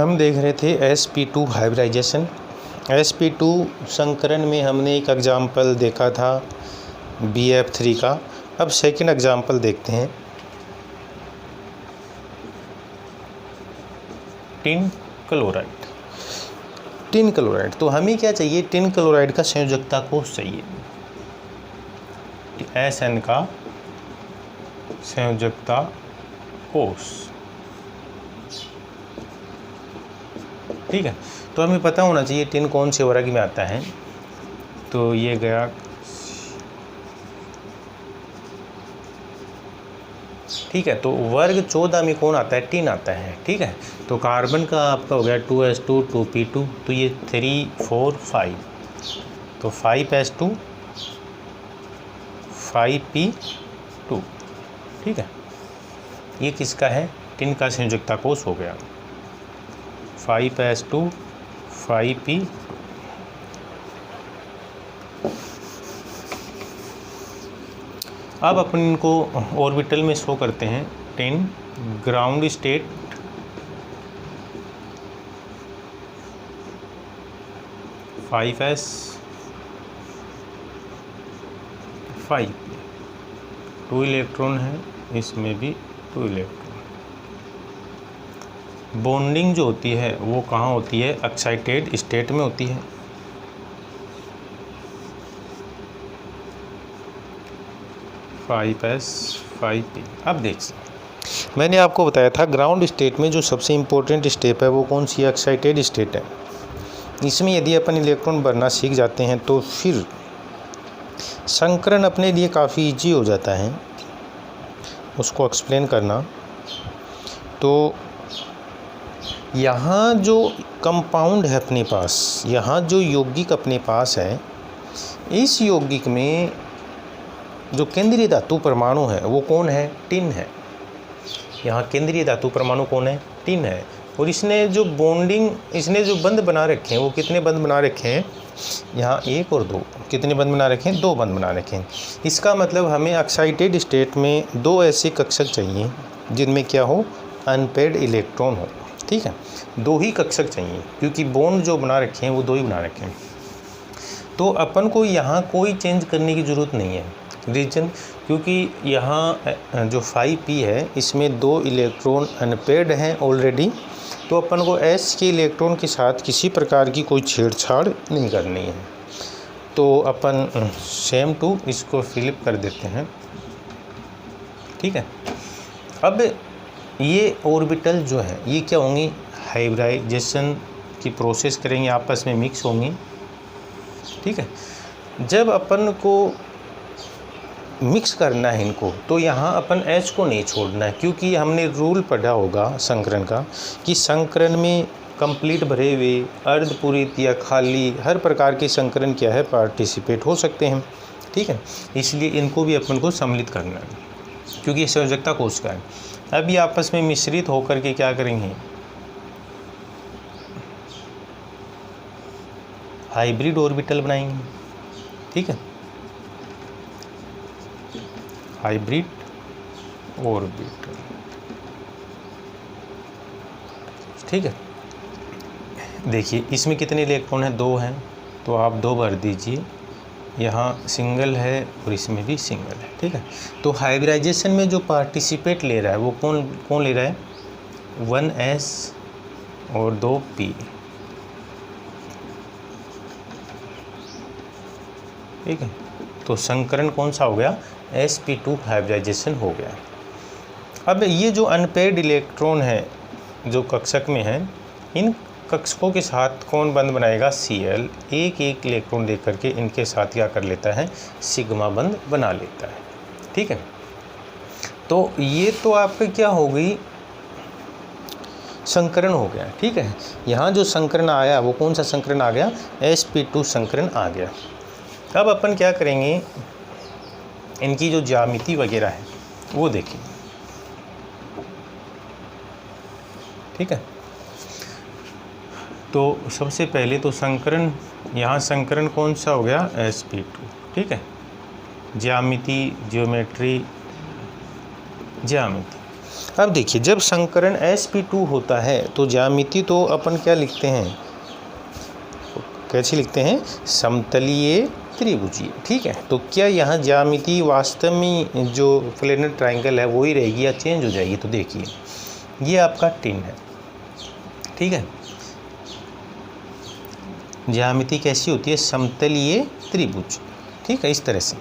हम देख रहे थे sp2 हाइब्रिडाइजेशन। sp2 संकरण में हमने एक एग्जाम्पल देखा था BF3 का। अब सेकंड एग्जाम्पल देखते हैं टिन क्लोराइड। टिन क्लोराइड तो हमें क्या चाहिए, टिन क्लोराइड का संयोजकता कोष चाहिए। SN का संयोजकता कोष, ठीक है। तो हमें पता होना चाहिए टिन कौन से वर्ग में आता है। तो ये गया, ठीक है। तो वर्ग 14 में कौन आता है, टिन आता है, ठीक है। तो कार्बन का आपका हो गया 2s2 2p2, तो ये 3 4 5, तो 5s2 5p2, ठीक है। ये किसका है, टिन का संयोजकता कोष हो गया 5s2 5p। अब अपन इनको ऑर्बिटल में शो करते हैं। 10 ग्राउंड स्टेट, S 5, 2 इलेक्ट्रॉन है, इसमें भी 2 इलेक्ट्रॉन। बॉन्डिंग जो होती है वो कहाँ होती है, एक्साइटेड स्टेट में होती है। S 5p। अब देखिए, मैंने आपको बताया था ग्राउंड स्टेट में जो सबसे इम्पोर्टेंट स्टेप है वो कौन सी, एक्साइटेड स्टेट है। इसमें यदि अपन इलेक्ट्रॉन भरना सीख जाते हैं तो फिर संकरण अपने लिए काफ़ी इजी हो जाता है उसको एक्सप्लेन करना। तो यहाँ जो कंपाउंड है अपने पास, यहाँ जो यौगिक अपने पास है, इस यौगिक में जो केंद्रीय धातु परमाणु है वो कौन है, टिन है। यहाँ केंद्रीय धातु परमाणु कौन है, टिन है। और इसने जो बॉन्डिंग, इसने जो बंध बना रखे हैं वो कितने बंध बना रखे हैं, यहाँ 1 और 2, कितने बंध बना रखे हैं, 2 बंध बना रखे हैं। इसका मतलब हमें एक्साइटेड स्टेट में 2 ऐसे कक्षक चाहिए जिनमें क्या हो, अनपेयर्ड इलेक्ट्रॉन हो, ठीक है। 2 ही कक्षक चाहिए क्योंकि बॉन्ड जो बना रखे हैं वो 2 ही बना रखे हैं। तो अपन को यहाँ कोई चेंज करने की ज़रूरत नहीं है। रीजन, क्योंकि यहाँ जो 5p है इसमें 2 इलेक्ट्रॉन अनपेयर्ड हैं ऑलरेडी। तो अपन को S के इलेक्ट्रॉन के साथ किसी प्रकार की कोई छेड़छाड़ नहीं करनी है। तो अपन सेम टू इसको फिलिप कर देते हैं, ठीक है। अब ये ऑर्बिटल जो है ये क्या होंगी, हाइब्रिडाइजेशन की प्रोसेस करेंगे, आपस में मिक्स होंगी, ठीक है। जब अपन को मिक्स करना है इनको तो यहाँ अपन H को नहीं छोड़ना है, क्योंकि हमने रूल पढ़ा होगा संकरण का कि संकरण में कंप्लीट भरे हुए, अर्धपूरित या खाली, हर प्रकार के संकरण क्या है, पार्टिसिपेट हो सकते हैं, ठीक है। इसलिए इनको भी अपन को सम्मिलित करना है क्योंकि संयोजकता कोष का है। अब ये आपस में मिश्रित होकर के क्या करेंगे, हाइब्रिड ऑर्बिटल बनाएंगे, ठीक है। हाइब्रिड ऑर्बिटल, ठीक है। देखिए इसमें कितने इलेक्ट्रॉन हैं, 2 हैं, तो आप 2 भर दीजिए। यहाँ सिंगल है और इसमें भी सिंगल है, ठीक है। तो हाइब्रिडाइजेशन में जो पार्टिसिपेट ले रहा है वो कौन कौन ले रहा है, 1s और 2p, ठीक है। तो संकरण कौन सा हो गया, sp2 हाइब्रिडाइजेशन हो गया। अब ये जो अनपेयर्ड इलेक्ट्रॉन है जो कक्षक में है, इन कक्षकों के साथ कौन बंध बनाएगा, Cl, एक एक इलेक्ट्रॉन दे करके इनके साथ क्या कर लेता है, सिग्मा बंध बना लेता है, ठीक है। तो ये तो आपका क्या हो गई, संकरण हो गया, ठीक है। यहाँ जो संकरण आया वो कौन सा संकरण आ गया, sp2 संकरण आ गया। अब अपन क्या करेंगे, इनकी जो ज्यामिति वगैरह है वो देखें, ठीक है। तो सबसे पहले तो संकरण, यहाँ संकरण कौन सा हो गया, sp2, ठीक है। ज्यामिति, ज्योमेट्री, ज्यामिति। अब देखिए, जब संकरण sp2 होता है तो ज्यामिति तो अपन क्या लिखते हैं, कैसे लिखते हैं, समतलीय त्रिभुजीय। ठीक है, तो क्या यहाँ ज्यामिति वास्तव में जो प्लेनर ट्रायंगल है वो ही रहेगी या चेंज हो जाएगी? तो देखिए, ये आपका टिन है। ठीक है, ज्यामिति कैसी होती है, समतलीय त्रिभुज। ठीक है, इस तरह से।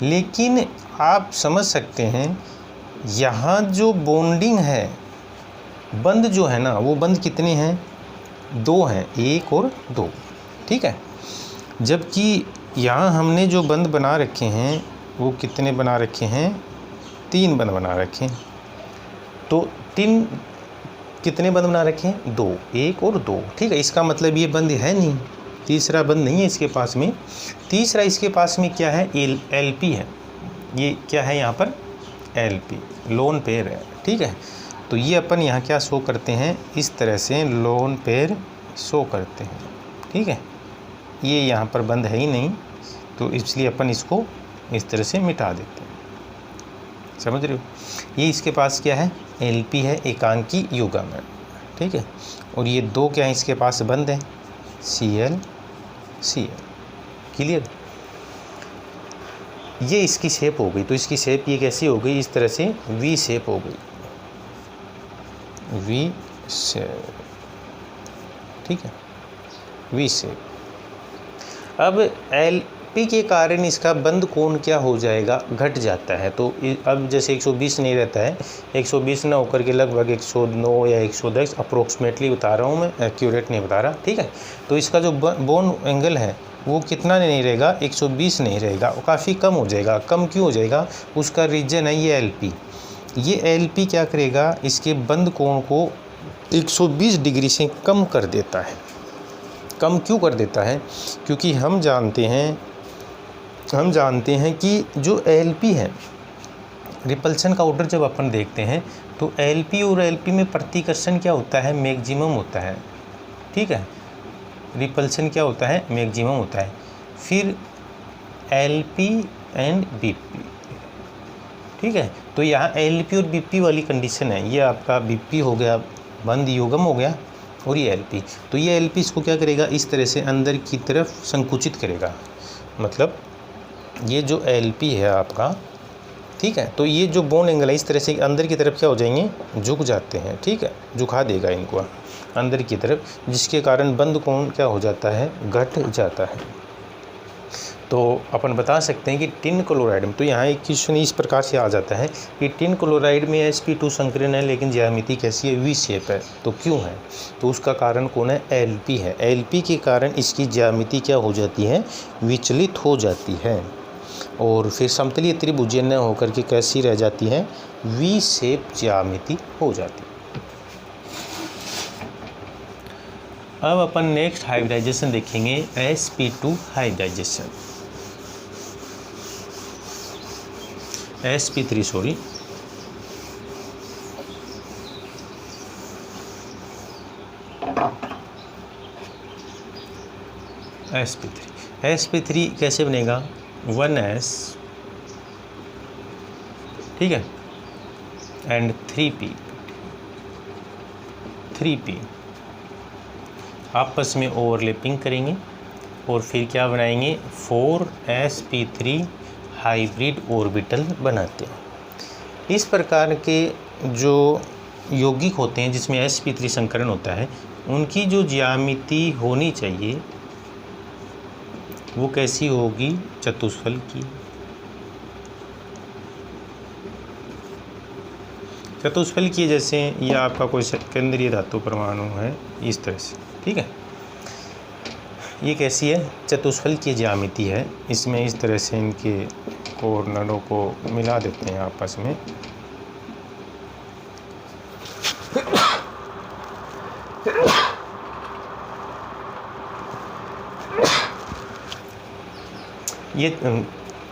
लेकिन आप समझ सकते हैं यहाँ जो बॉन्डिंग है, बंद जो है ना, वो बंद कितने हैं, 2 हैं, 1 और 2। ठीक है, जबकि यहाँ हमने जो बंद बना रखे हैं वो कितने बना रखे हैं, 3 बंद बना रखे हैं। तो 3 कितने बंद बना रखे हैं, 2, 1 और 2। ठीक है, इसका मतलब ये बंद है नहीं, तीसरा बंद नहीं है इसके पास में। तीसरा इसके पास में क्या है, LP है। ये क्या है यहाँ पर, LP, लोन पेयर है। ठीक है, तो ये अपन यहाँ क्या शो करते हैं, इस तरह से लोन पेयर शो करते हैं। ठीक है, ये यहाँ पर बंद है ही नहीं, तो इसलिए अपन इसको इस तरह से मिटा देते हैं। समझ रहे हो, ये इसके पास क्या है, LP है, एकांकी युग्म है। ठीक है, और ये 2 क्या है इसके पास बंद है, Cl Cl। क्लियर, ये इसकी शेप हो गई। तो इसकी शेप ये कैसी हो गई, इस तरह से V शेप हो गई, V शेप। ठीक है, V शेप। अब LP के कारण इसका बंद कोण क्या हो जाएगा, घट जाता है। तो अब जैसे 120 नहीं रहता है, 120 ना होकर के लगभग 109 या 110 अप्रोक्सीमेटली बता रहा हूँ मैं, एक्यूरेट नहीं बता रहा। ठीक है, तो इसका जो बोन एंगल है वो कितना नहीं रहेगा, 120 नहीं रहेगा, वो काफ़ी कम हो जाएगा। कम क्यों हो जाएगा, उसका रीजन है ये LP। ये LP क्या करेगा, इसके बंद कोण को 120 डिग्री से कम कर देता है। कम क्यों कर देता है, क्योंकि हम जानते हैं कि जो LP है, रिपल्सन का ऑर्डर जब अपन देखते हैं तो LP और LP में प्रतिकर्षण क्या होता है, मैक्सिमम होता है। ठीक है, रिपल्सन क्या होता है, मैक्सिमम होता है। फिर LP एंड BP। ठीक है, तो यहाँ LP और BP वाली कंडीशन है। ये आपका BP हो गया, बंद युग्म हो गया, और ये LP। तो ये LP इसको क्या करेगा, इस तरह से अंदर की तरफ संकुचित करेगा। मतलब ये जो LP है आपका, ठीक है, तो ये जो बोन एंगल है इस तरह से अंदर की तरफ क्या हो जाएंगे, झुक जाते हैं। ठीक है, झुका देगा इनको अंदर की तरफ, जिसके कारण बंद कोण क्या हो जाता है, घट जाता है। तो अपन बता सकते हैं कि टिन क्लोराइड में, तो यहाँ एक क्वेश्चन इस प्रकार से आ जाता है कि टिन क्लोराइड में sp2 संकरण है, लेकिन ज्यामिति कैसी है, V शेप है। तो क्यों है, तो उसका कारण कौन है, LP है। LP के कारण इसकी ज्यामिति क्या हो जाती है, विचलित हो जाती है, और फिर समतलीय त्रिभुजीय न होकर के कैसी रह जाती है, V शेप ज्यामिति हो जाती है। अब अपन नेक्स्ट हाइब्रिडाइजेशन देखेंगे, sp2 hybridisation, sp3 sorry, sp3 कैसे बनेगा, 1s, ठीक है, एंड 3p आपस में ओवरलैपिंग करेंगे, और फिर क्या बनाएंगे, 4sp3 हाइब्रिड ऑर्बिटल बनाते हैं। इस प्रकार के जो यौगिक होते हैं जिसमें sp3 संकरण होता है, उनकी जो ज्यामिति होनी चाहिए वो कैसी होगी, चतुष्फल की। चतुष्फल की, जैसे ये आपका कोई केंद्रीय धातु परमाणु है इस तरह से। ठीक है, ये कैसी है, चतुष्फल की ज्यामिति है। इसमें इस तरह से इनके कॉर्नरों को मिला देते हैं आपस में। ये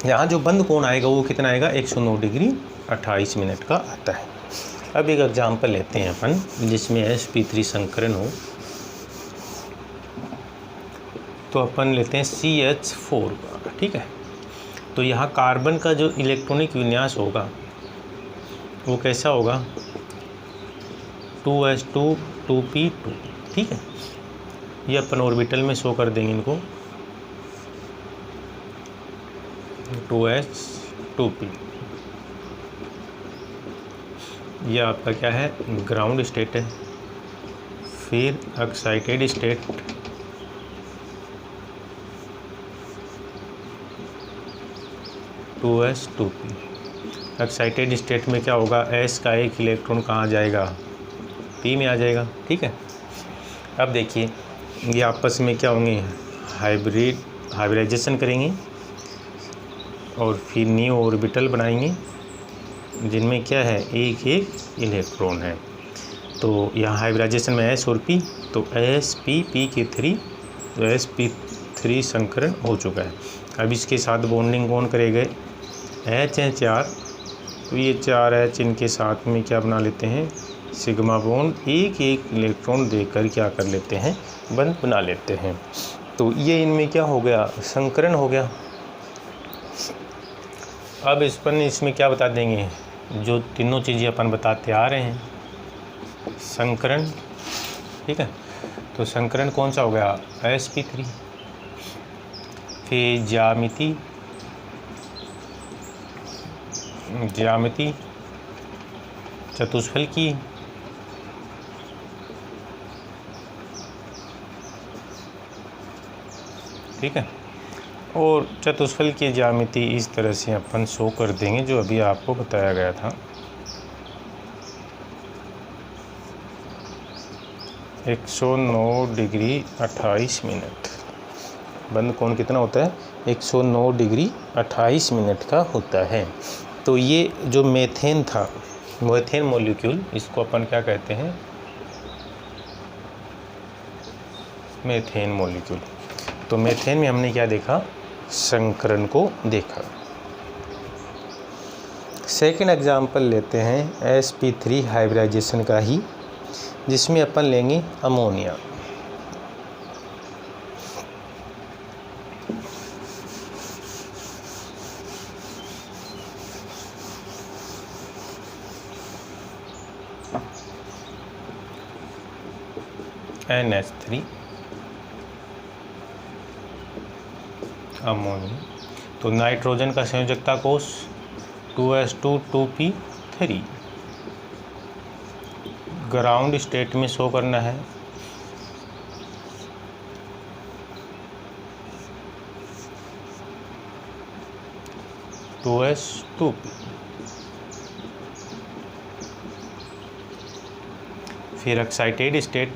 यहाँ जो बंद कोण आएगा वो कितना आएगा, 109 डिग्री 28 मिनट का आता है। अब एक एग्जाम्पल लेते हैं अपन जिसमें sp3 संकरण हो। तो अपन लेते हैं CH4 का। ठीक है, तो यहाँ कार्बन का जो इलेक्ट्रॉनिक विन्यास होगा वो कैसा होगा 2s2 2p2, ठीक है। ये अपन ऑर्बिटल में शो कर देंगे इनको 2s 2p। ये आपका क्या है ग्राउंड स्टेट है। फिर excited state to S 2p। Excited state में क्या होगा s का एक इलेक्ट्रॉन कहाँ जाएगा p में आ जाएगा, ठीक है। अब देखिए ये आपस में क्या होंगे हाइब्रिडाइजेशन करेंगे और फिर न्यू ऑर्बिटल बनाएंगे जिनमें क्या है एक एक इलेक्ट्रॉन है। तो यहाँ हाइब्रिडाइजेशन में s और p, तो sp के 3, तो sp3 संकरण हो चुका है। अब इसके साथ बॉन्डिंग कौन करेगा h है 4, तो ये 4H इनके साथ में क्या बना लेते हैं सिग्मा बॉन्ड, एक एक इलेक्ट्रॉन देकर क्या कर लेते हैं बंद बना लेते हैं। तो ये इनमें क्या हो गया संकरण हो गया। अब इसमें क्या बता देंगे जो तीनों चीज़ें अपन बताते आ रहे हैं संकरण, ठीक है। तो संकरण कौन सा हो गया sp3। फिर ज्यामिति चतुष्फल की, ठीक है। और चतुष्फल की ज्यामिति इस तरह से अपन शो कर देंगे जो अभी आपको बताया गया था। 109 डिग्री 28 मिनट। बंद कोण कितना होता है 109 डिग्री 28 मिनट का होता है। तो ये जो मेथेन था मेथेन मॉलिक्यूल, इसको अपन क्या कहते हैं मेथेन मॉलिक्यूल। तो मेथेन में हमने क्या देखा संकरण को देखा। सेकंड एग्जाम्पल लेते हैं sp3 हाइब्रिडाइजेशन का ही, जिसमें अपन लेंगे अमोनिया। NH3 ammonia. तो नाइट्रोजन का संयोजकता कोष 2s2 2p3 ग्राउंड स्टेट में शो करना है। फिर एक्साइटेड स्टेट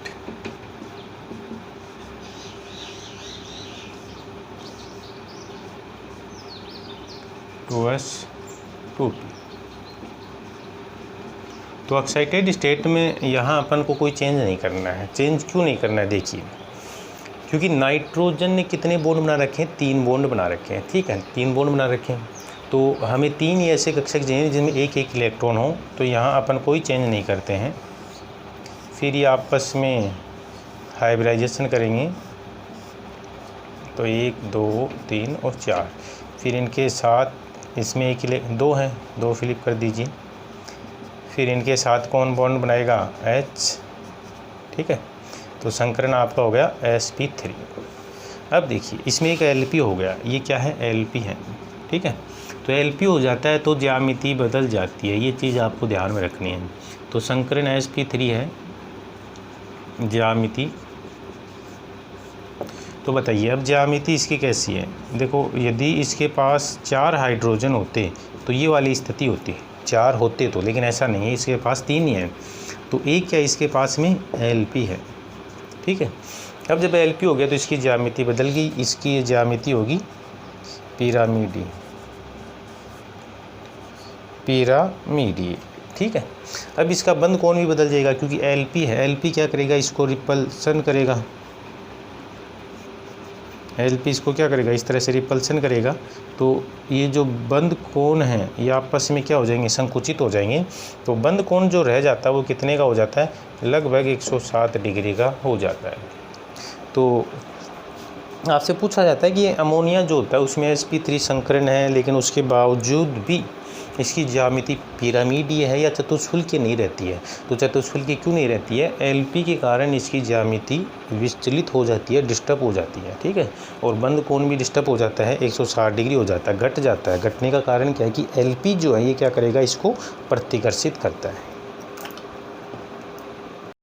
तो एक्साइटेड स्टेट में यहाँ अपन को कोई चेंज नहीं करना है। चेंज क्यों नहीं करना है देखिए, क्योंकि नाइट्रोजन ने कितने बॉन्ड बना रखे हैं 3 बॉन्ड बना रखे हैं, ठीक है 3 बॉन्ड बना रखे हैं। तो हमें 3 ऐसे कक्षक चाहिए जिनमें एक एक इलेक्ट्रॉन हो, तो यहाँ अपन कोई चेंज नहीं करते हैं। फिर ये आपस में हाइब्रिडाइजेशन करेंगे, तो 1 2 3 और 4। फिर इनके साथ इसमें एक 2 हैं, 2 फ्लिप कर दीजिए। फिर इनके साथ कौन बॉन्ड बनाएगा H, ठीक है। तो संकरण आपका हो गया sp3। अब देखिए इसमें एक Lp हो गया, ये क्या है Lp है, ठीक है। तो Lp हो जाता है तो ज्यामिति बदल जाती है, ये चीज़ आपको ध्यान में रखनी है। तो संकरण sp3 है, ज्यामिति। तो बताइए अब ज्यामिति इसकी कैसी है। देखो यदि इसके पास 4 हाइड्रोजन होते तो ये वाली स्थिति होती, 4 होते तो, लेकिन ऐसा नहीं है, इसके पास 3 ही है। तो एक क्या इसके पास में Lp है, ठीक है। अब जब Lp हो गया तो इसकी ज्यामिति बदल गई, इसकी ज्यामिति होगी पिरामिडीय, ठीक है। अब इसका बंद कोण भी बदल जाएगा क्योंकि Lp है। Lp क्या करेगा, इसको रिपल्सन करेगा। Lp इसको क्या करेगा, इस तरह से रिपल्सन करेगा। तो ये जो बंद कोण है ये आपस में क्या हो जाएंगे, संकुचित हो जाएंगे। तो बंद कोण जो रह जाता है वो कितने का हो जाता है, लगभग 107 डिग्री का हो जाता है। तो आपसे पूछा जाता है कि ये अमोनिया जो होता है उसमें sp3 संकरण है, लेकिन उसके बावजूद भी इसकी ज्यामिति पिरामिडीय है या चतुष्फलकीय नहीं रहती है। तो चतुष्फलकीय क्यों नहीं रहती है? एलपी के कारण इसकी ज्यामिति विचलित हो जाती है, डिस्टर्ब हो जाती है, ठीक है। और बंद कोण भी डिस्टर्ब हो जाता है, 160 डिग्री हो जाता है, घट जाता है। घटने का कारण क्या है कि एलपी जो है ये क्या करेगा, इसको प्रतिकर्षित करता है।